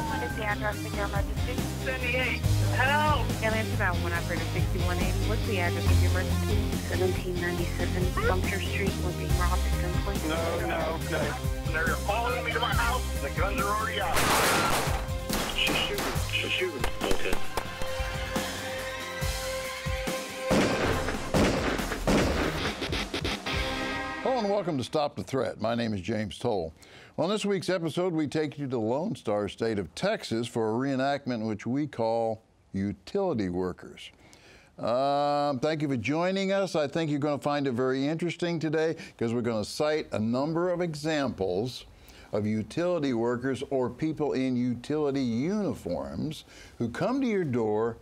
What is the address of your emergency? 78. Help! Alien to that one, operator 6180. What's the address of your emergency? 1797 Sumter Street. We're being robbed at gunpoint. No. They're following me to my house. The guns are already out. She's shooting. Okay. Hello and welcome to Stop the Threat. My name is James Towle. On this week's episode, we take you to the Lone Star State of Texas for a reenactment which we call Utility Workers. Thank you for joining us. I think you're going to find it very interesting today because we're going to cite a number of examples of utility workers or people in utility uniforms who come to your door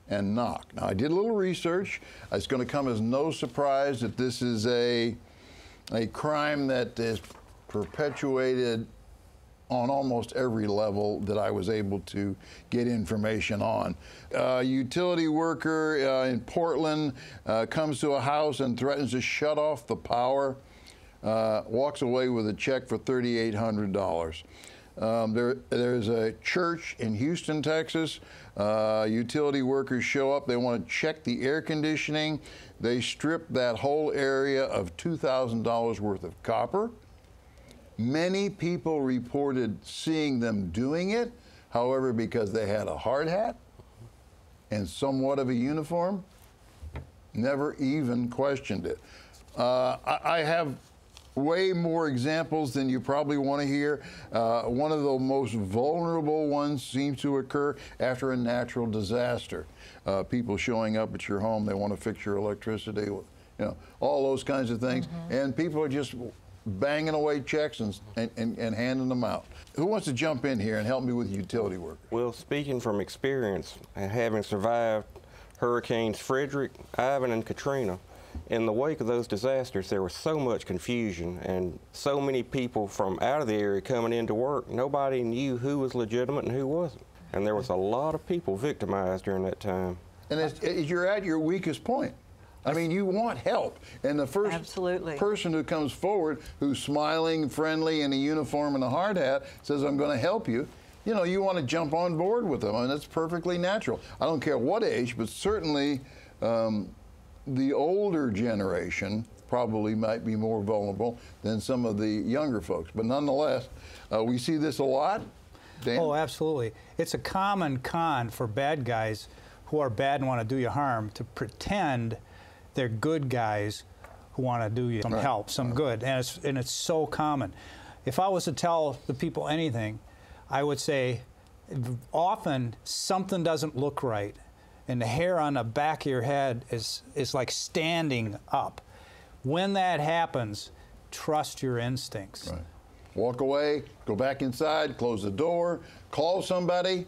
and knock. Now, I did a little research. It's going to come as no surprise that this is a crime that is perpetuated on almost every level that I was able to get information on. A utility worker in Portland comes to a house and threatens to shut off the power, walks away with a check for $3,800. There's a church in Houston, Texas. Utility workers show up. They want to check the air conditioning. They strip that whole area of $2,000 worth of copper. Many people reported seeing them doing it. However, because they had a hard hat and somewhat of a uniform, never even questioned it. I have way more examples than you probably want to hear. One of the most vulnerable ones seems to occur after a natural disaster. People showing up at your home, they want to fix your electricity, you know, all those kinds of things. And people are just banging away checks and handing them out. Who wants to jump in here and help me with utility work? Well, speaking from experience and having survived Hurricanes Frederick, Ivan, and Katrina, in the wake of those disasters, there was so much confusion and so many people from out of the area coming into work. Nobody knew who was legitimate and who wasn't. And there was a lot of people victimized during that time. And you're at your weakest point. I mean, you want help. And the first person who comes forward who's smiling, friendly, in a uniform and a hard hat says, I'm going to help you. You know, you want to jump on board with them, and that's perfectly natural. I don't care what age, but certainly the older generation probably might be more vulnerable than some of the younger folks. But nonetheless, we see this a lot. Dan? Oh, absolutely. It's a common con for bad guys who are bad and want to do you harm to pretend they're good guys who want to do you some help, some good. And it's so common. If I was to tell the people anything, I would say often something doesn't look right. And the hair on the back of your head is like standing up. When that happens, trust your instincts. Right. Walk away, go back inside, close the door, call somebody.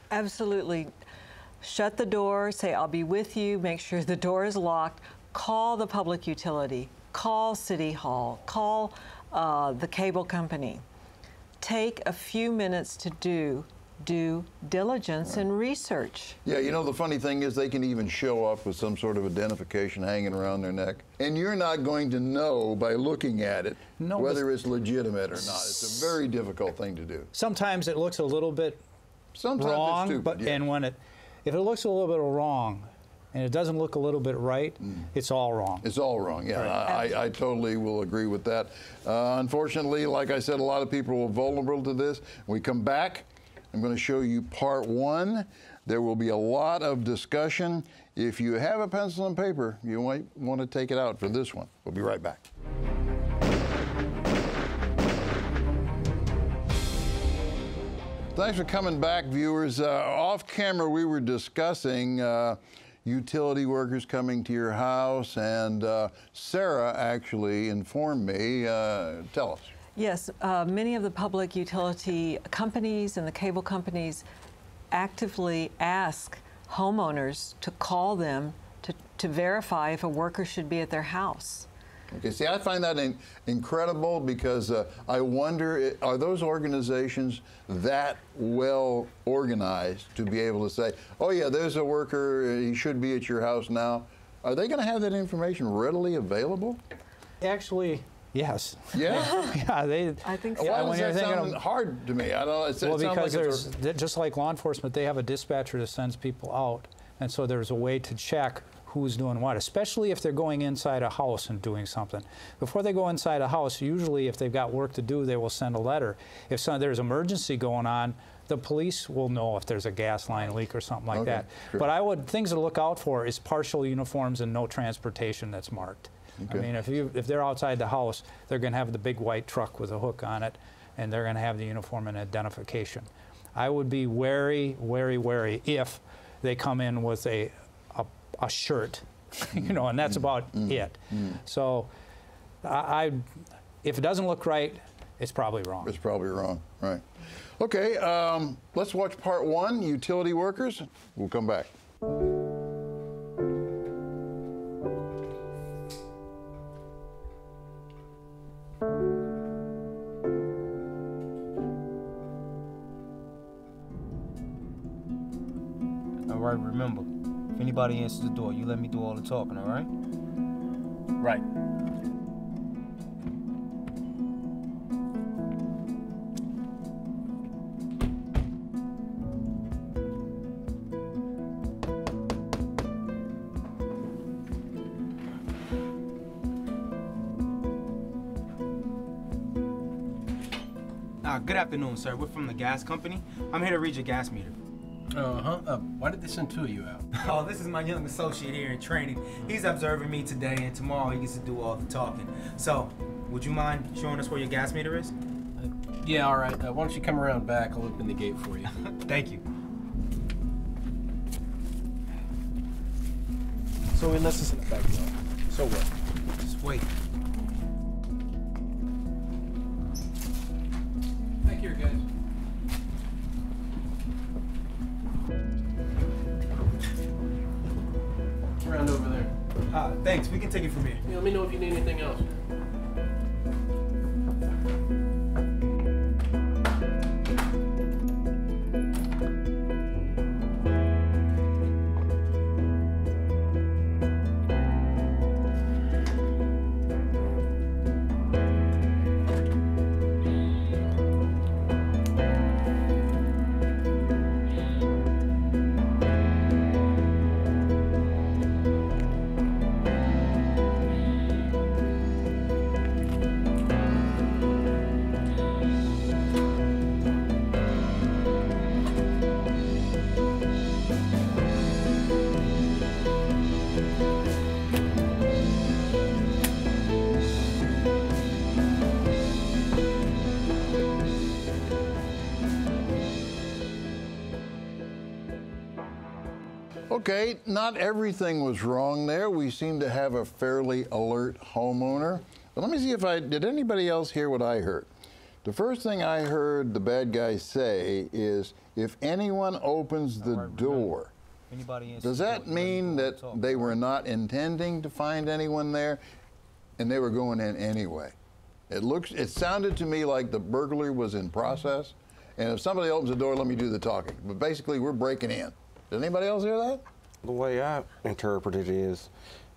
Absolutely. Shut the door, say, I'll be with you, make sure the door is locked, call the public utility, call City Hall, call the cable company. Take a few minutes to do due diligence and research. Yeah, you know, the funny thing is they can even show up with some sort of identification hanging around their neck, and you're not going to know by looking at it whether it's legitimate or not. It's a very difficult thing to do. Sometimes it looks a little bit wrong, it's stupid, and if it looks a little bit wrong and it doesn't look a little bit right, it's all wrong. It's all wrong, yeah. Right. I totally will agree with that. Unfortunately, like I said, a lot of people are vulnerable to this. When we come back, I'm going to show you part one. There will be a lot of discussion. If you have a pencil and paper, you might want to take it out for this one. We'll be right back. Thanks for coming back, viewers. Off camera, we were discussing utility workers coming to your house, and Sarah actually informed me. Tell us. Yes, many of the public utility companies and the cable companies actively ask homeowners to call them to verify if a worker should be at their house. Okay, see, I find that incredible because I wonder, are those organizations that well organized to be able to say, oh yeah, there's a worker, he should be at your house now? Are they going to have that information readily available? Actually, Yes. Yeah? Yeah, they. I think so. Why when does you're that thinking sound of- hard to me? I don't. It Well, sounds because like it's there's just like law enforcement, they have a dispatcher that sends people out, and so there's a way to check who's doing what, especially if they're going inside a house and doing something. Before they go inside a house, usually if they've got work to do, they will send a letter. If there's emergency going on, the police will know if there's a gas line leak or something like that. sure. But things to look out for is partial uniforms and no transportation that's marked. Okay. I mean, if they're outside the house, they're going to have the big white truck with a hook on it, and they're going to have the uniform and identification. I would be wary, wary, wary if they come in with a shirt, you know, and that's about it. So, if it doesn't look right, it's probably wrong. It's probably wrong, right. Okay, let's watch part 1, utility workers. We'll come back. All right, remember, if anybody answers the door, you let me do all the talking, all right? Right. Good afternoon, sir. We're from the gas company. I'm here to read your gas meter. Why did they send 2 of you out? Oh, this is my young associate here in training. He's observing me today, and tomorrow he gets to do all the talking. So, would you mind showing us where your gas meter is? Yeah, all right. Why don't you come around back? I'll open the gate for you. Thank you. So unless it's in the backyard. So what? Just wait. Back here, guys. Around over there. Thanks. We can take it from here. Yeah, let me know if you need anything else. Okay, not everything was wrong there. We seem to have a fairly alert homeowner. But let me see if did anybody else hear what I heard? The first thing I heard the bad guy say is, if anyone opens the door, does that mean that they were not intending to find anyone there and they were going in anyway? It sounded to me like the burglary was in process, and if somebody opens the door, let me do the talking. But basically, we're breaking in. Did anybody else hear that? The way I interpret it is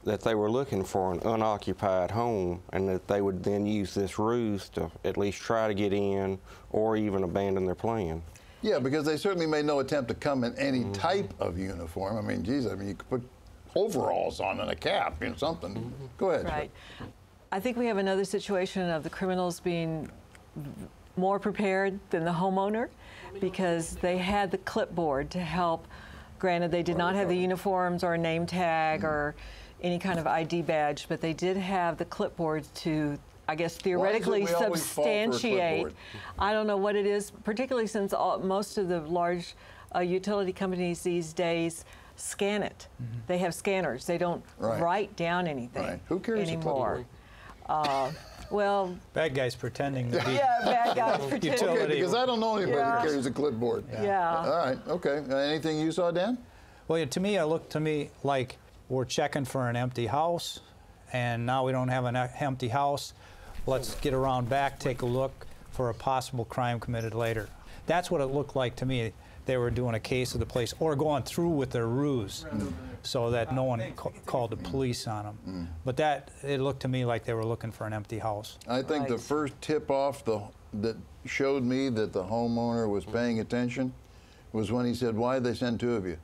that they were looking for an unoccupied home, and that they would then use this ruse to at least try to get in or even abandon their plan. Yeah, because they certainly made no attempt to come in any type of uniform. I mean, geez, you could put overalls on and a cap, you know, something. Go ahead. Right. I think we have another situation of the criminals being more prepared than the homeowner, because they had the clipboard to help. Granted, they did not have the uniforms or a name tag or any kind of ID badge, but they did have the clipboard to, I guess, theoretically substantiate. I don't know what it is, particularly since most of the large utility companies these days scan it. They have scanners. They don't write down anything Who carries anymore. Well, bad guys pretending to be. Yeah, bad guys pretending. Okay, because I don't know anybody who carries a clipboard. Yeah. All right. Okay. Anything you saw, Dan? Well, yeah, to me, it looked to me like we're checking for an empty house, and now we don't have an empty house. Let's get around back, take a look for a possible crime committed later. That's what it looked like to me. They were doing a case of the place, or going through with their ruse. so that no one called the police on them. But it looked to me like they were looking for an empty house. I think the first tip-off that showed me that the homeowner was paying attention was when he said, "Why did they send 2 of you?"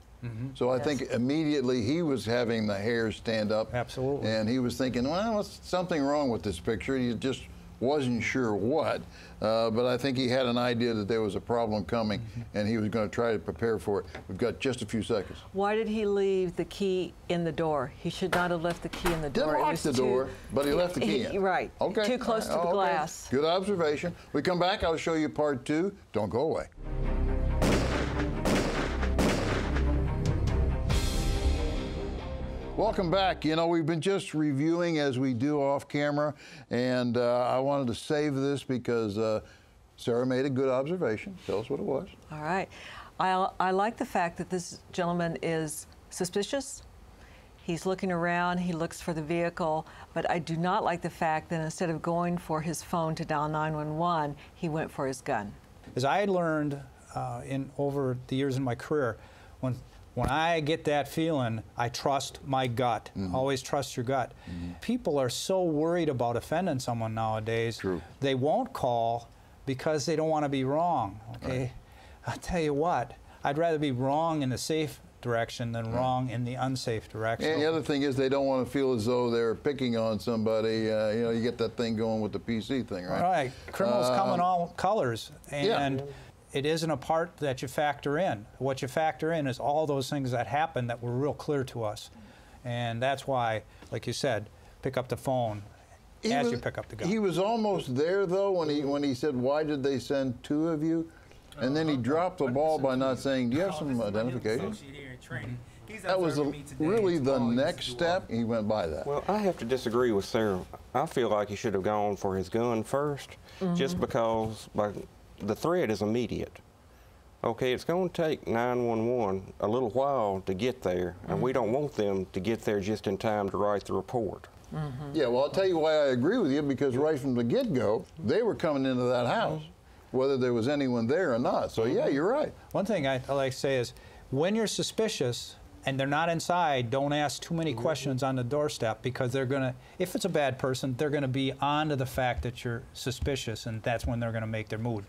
So I think immediately he was having the hairs stand up. Absolutely. And he was thinking, well, what's something wrong with this picture? He just wasn't sure what, but I think he had an idea that there was a problem coming, and he was going to try to prepare for it. We've got just a few seconds. Why did he leave the key in the door? He should not have left the key in the door. Didn't lock the door, but he left the key in. Right. Okay. Too close to the glass. Good observation. We come back, I'll show you part 2. Don't go away. Welcome back. You know, we've been just reviewing as we do off camera, and I wanted to save this because Sarah made a good observation. Tell us what it was. All right. I like the fact that this gentleman is suspicious. He's looking around, he looks for the vehicle, but I do not like the fact that instead of going for his phone to dial 911, he went for his gun. As I learned over the years in my career, when I get that feeling, I trust my gut. Always trust your gut. People are so worried about offending someone nowadays. True. They won't call because they don't want to be wrong. Okay, Right. I'll tell you what, I'd rather be wrong in the safe direction than wrong in the unsafe direction. And the other thing is they don't want to feel as though they're picking on somebody. You know, you get that thing going with the PC thing, right? Right. Criminals come in all colors, and it isn't a part that you factor in. What you factor in is all those things that happen that were real clear to us. And that's why, like you said, pick up the phone as you pick up the gun. He was almost there, though, when he said, "Why did they send 2 of you?" And then he dropped the ball by not saying, "Do you have some identification?" That was really the next step. He went by that. Well, I have to disagree with Sarah. I feel like he should have gone for his gun first, just because the threat is immediate. Okay, it's going to take 911 a little while to get there, and we don't want them to get there just in time to write the report. Yeah, well, I'll tell you why I agree with you, because right from the get-go, they were coming into that house, whether there was anyone there or not. So, yeah, you're right. One thing I like to say is, when you're suspicious and they're not inside, don't ask too many questions on the doorstep, because they're going to, if it's a bad person, they're going to be on to the fact that you're suspicious, and that's when they're going to make their move.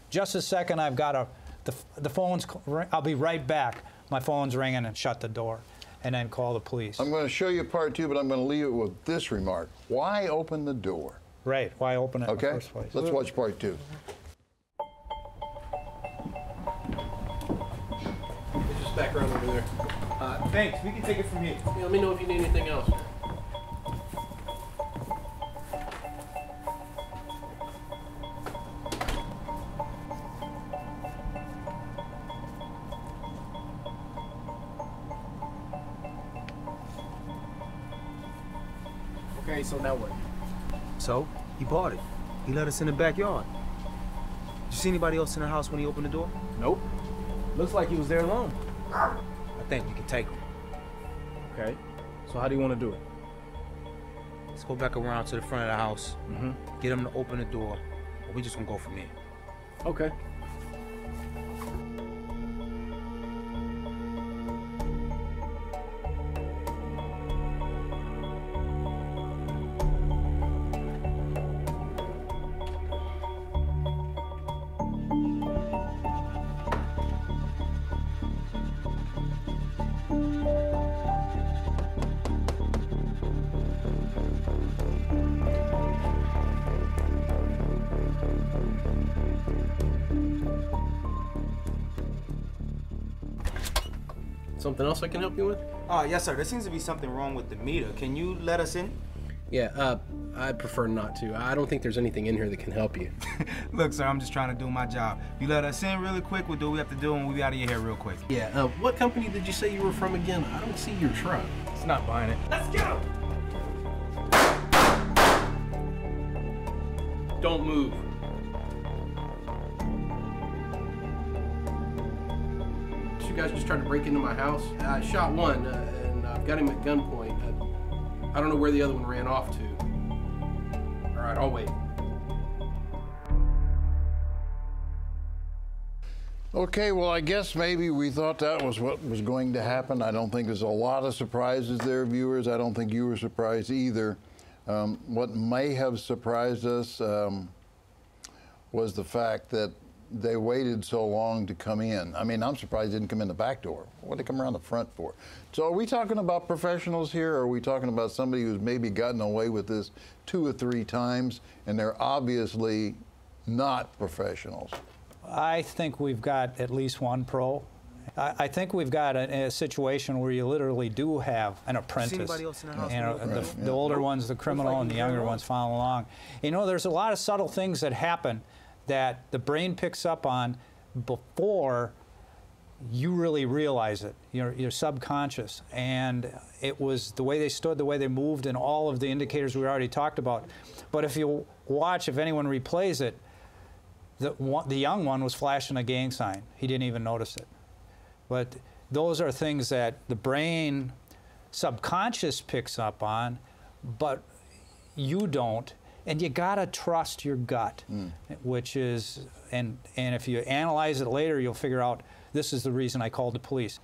Just a second, I've got the phone's, I'll be right back. My phone's ringing, and shut the door, and then call the police. I'm going to show you part 2, but I'm going to leave it with this remark. Why open the door? Right, why open it in the Okay, first place? let's watch part 2. It's just background over there. Thanks. We can take it from here. Yeah, let me know if you need anything else. Okay, so now what? So, he bought it. He let us in the backyard. Did you see anybody else in the house when he opened the door? Nope. Looks like he was there alone. I think we can take him. Okay. So how do you want to do it? Let's go back around to the front of the house. Get him to open the door. Or we just gonna go from there. Okay. Something else I can help you with? Yes, sir. There seems to be something wrong with the meter. Can you let us in? Yeah, I'd prefer not to. I don't think there's anything in here that can help you. Look, sir, I'm just trying to do my job. You let us in really quick, we'll do what we have to do, and we'll be out of your hair real quick. Yeah, what company did you say you were from again? I don't see your truck. It's not buying it. Let's go! Don't move. You guys just tried to break into my house. I shot one, and I've got him at gunpoint. I don't know where the other one ran off to. All right, I'll wait. Okay, well, I guess maybe we thought that was what was going to happen. I don't think there's a lot of surprises there, viewers. I don't think you were surprised either. What may have surprised us was the fact that they waited so long to come in. I mean, I'm surprised they didn't come in the back door. What did they come around the front for? So are we talking about professionals here, or are we talking about somebody who's maybe gotten away with this 2 or 3 times, and they're obviously not professionals? I think we've got at least one pro. I think we've got a situation where you literally do have an apprentice. Anybody else in the house? You know, the older one's the criminal and the younger one's following along. You know, there's a lot of subtle things that happen that the brain picks up on before you really realize it. You're subconscious. And it was the way they stood, the way they moved, and all of the indicators we already talked about. But if you watch, if anyone replays it, the young one was flashing a gang sign. He didn't even notice it. But those are things that the brain subconscious picks up on, but you don't. And you gotta trust your gut, which is, and if you analyze it later, you'll figure out this is the reason I called the police.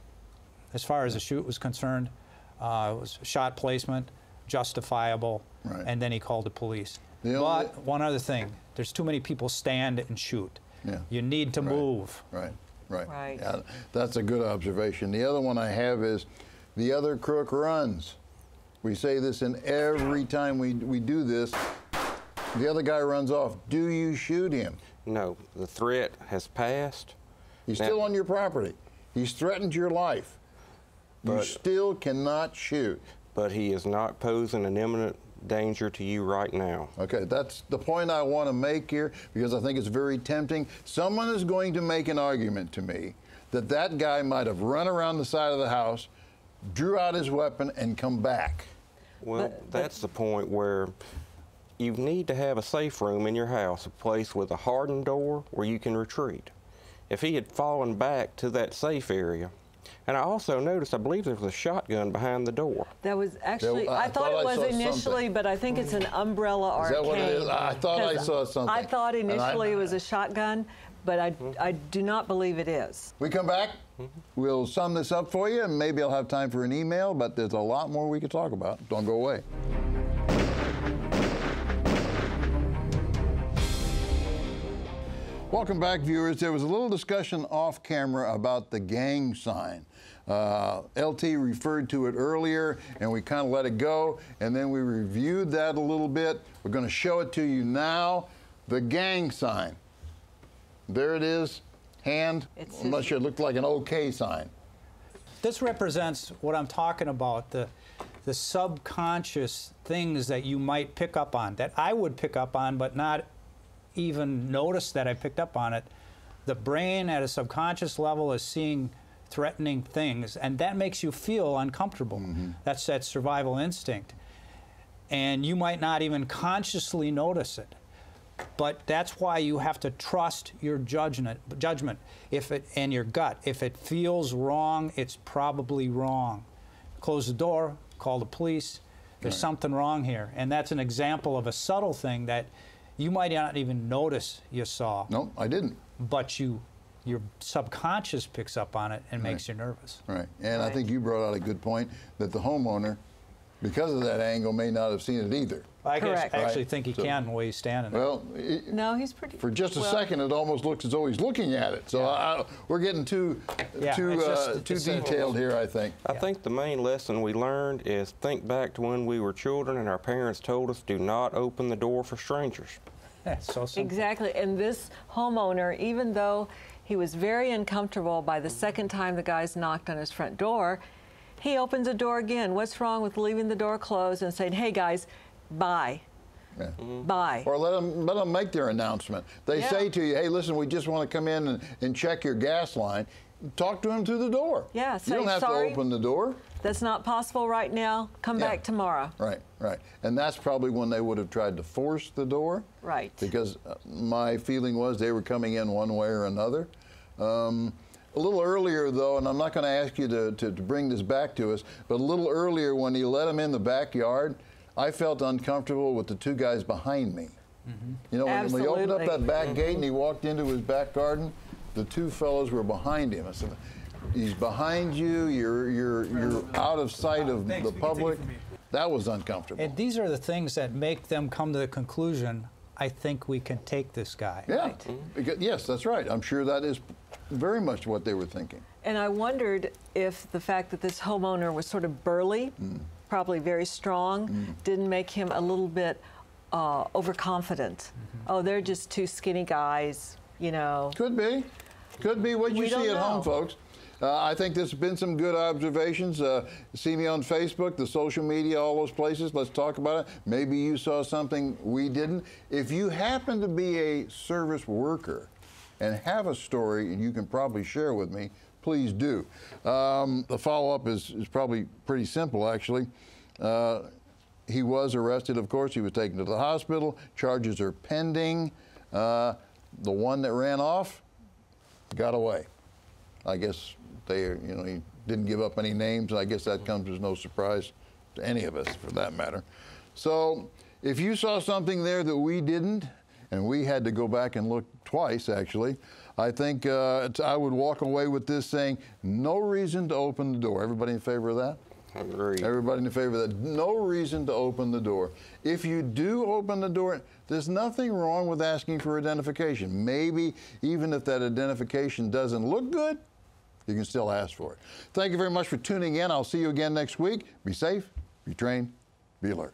As far as the shoot was concerned, it was shot placement, justifiable, and then he called the police. But one other thing, there's too many people stand and shoot. Yeah. You need to move. Right. Yeah, that's a good observation. The other one I have is the other crook runs. We say this in every time we do this. The other guy runs off. Do you shoot him? No, the threat has passed. He's still on your property. He's threatened your life. You still cannot shoot. But he is not posing an imminent danger to you right now. Okay, that's the point I want to make here, because I think it's very tempting. Someone is going to make an argument to me that that guy might have run around the side of the house, drew out his weapon, and come back. Well, that's the point where you need to have a safe room in your house, a place with a hardened door where you can retreat. If he had fallen back to that safe area, and I also noticed, I believe there was a shotgun behind the door. That was actually, I thought it was initially, but I think it's an umbrella or Is that a cane. what it is? I thought I saw something. I thought initially it was a shotgun, but I do not believe it is. We come back, we'll sum this up for you, and maybe I'll have time for an email, but there's a lot more we could talk about. Don't go away. Welcome back, viewers. There was a little discussion off camera about the gang sign. LT referred to it earlier, and we kind of let it go, and then we reviewed that a little bit. We're going to show it to you now. The gang sign. There it is, hand. I'm not sure, it looked like an OK sign. This represents what I'm talking about, the subconscious things that you might pick up on, that I would pick up on, but not even notice that I picked up on it. The brain at a subconscious level is seeing threatening things, and that makes you feel uncomfortable. That's that survival instinct. And you might not even consciously notice it. But that's why you have to trust your judgment and your gut. If it feels wrong, it's probably wrong. Close the door, call the police. There's something wrong here. And that's an example of a subtle thing that you might not even notice you saw. No, I didn't. But your subconscious picks up on it and makes you nervous. Right. And I think you brought out a good point that the homeowner, because of that angle, may not have seen it either. I actually think he can the way he's standing there. Well, no, he's pretty. For just a second, it almost looks as though he's looking at it. So we're getting too detailed here, I think. I think the main lesson we learned is think back to when we were children and our parents told us, do not open the door for strangers. That's so simple. Exactly. And this homeowner, even though he was very uncomfortable by the second time the guys knocked on his front door, he opens the door again. What's wrong with leaving the door closed and saying, hey, guys, bye. Yeah. Bye. Or let them make their announcement. They say to you, hey, listen, we just want to come in and check your gas line. Talk to them through the door. Yeah, say, you don't have to open the door. That's not possible right now. Come back tomorrow. Right. And that's probably when they would have tried to force the door. Right. Because my feeling was they were coming in one way or another. A little earlier, though, and I'm not going to ask you to bring this back to us, but a little earlier when he let him in the backyard, I felt uncomfortable with the two guys behind me. You know, when he opened up that back gate and he walked into his back garden, the two fellows were behind him. I said, he's behind you. You're out of sight of the public. That was uncomfortable. And these are the things that make them come to the conclusion, I think we can take this guy. Yeah. Right. Because, yes, that's right. I'm sure that is very much what they were thinking. And I wondered if the fact that this homeowner was sort of burly, probably very strong, didn't make him a little bit overconfident. Oh, they're just two skinny guys, you know. Could be. Could be what you We don't see at know. home, folks. I think there's been some good observations. See me on Facebook, the social media, all those places. Let's talk about it. Maybe you saw something we didn't. If you happen to be a service worker and have a story and you can probably share with me, please do. The follow-up is probably pretty simple, actually. He was arrested, of course. He was taken to the hospital. Charges are pending. The one that ran off got away. I guess he didn't give up any names, and I guess that comes as no surprise to any of us, for that matter. So if you saw something there that we didn't, and we had to go back and look twice, actually, I think I would walk away with this saying, no reason to open the door. Everybody in favor of that? I agree. Everybody in favor of that. No reason to open the door. If you do open the door, there's nothing wrong with asking for identification. Maybe even if that identification doesn't look good, you can still ask for it. Thank you very much for tuning in. I'll see you again next week. Be safe, be trained, be alert.